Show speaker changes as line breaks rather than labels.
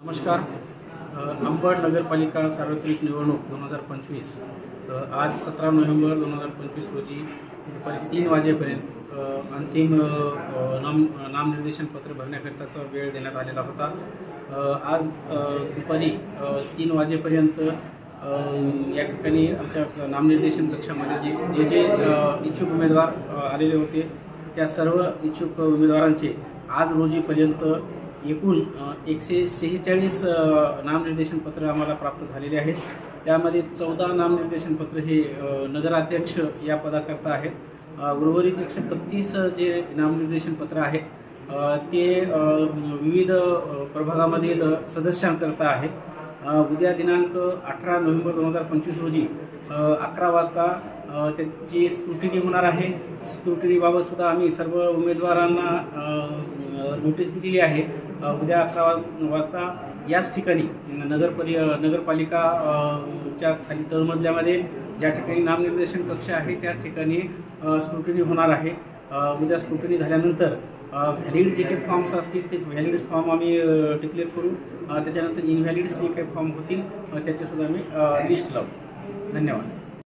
नमस्कार. अंबड नगरपालिका सार्वत्रिक निवडणूक 2025 आज 17 नोव्हेंबर 2025 रोजी दुपारी 3 वाजेपर्यंत अंतिम नामनिर्देशन पत्र भरण्याकरिताचा वेळ देण्यात आलेला होता. आज दुपारी 3 वाजेपर्यंत या ठिकाणी आमच्या नामनिर्देशन कक्षामध्ये जे इच्छुक उमेदवार आलेले होते त्या सर्व इच्छुक उमेदवारांचे आज रोजीपर्यंत एकूण 146 नामनिर्देशन पत्र आम्हाला प्राप्त झालेले आहेत. त्यामध्ये 14 नामनिर्देशन पत्र हे नगराध्यक्ष या पदाकरता आहेत. उर्वरित 135 जे नामनिर्देशन पत्र आहेत ते विविध प्रभागामधील सदस्यांकरता आहेत. उद्या दिनांक 18 नोव्हेंबर 2025 रोजी 11 वाजता त्याची स्क्रुटिनी होणार आहे. स्क्रुटिनीबाबत सुद्धा आम्ही सर्व उमेदवारांना नोटीस दिलेली आहे. उद्या 11 वाजता याच ठिकाणी नगरपालिका च्या खाली तळमजल्यामध्ये ज्या ठिकाणी नामनिर्देशन कक्ष आहे त्याच ठिकाणी स्क्रुटिनी होणार आहे. उद्या स्क्रुटिनी झाल्यानंतर व्हॅलिड जे काही फॉर्म्स असतील ते व्हॅलिड फॉर्म आम्ही डिक्लेअर करू. त्याच्यानंतर इनव्हॅलिड जे काही फॉर्म होतील त्याचेसुद्धा आम्ही लिस्ट लावू. धन्यवाद.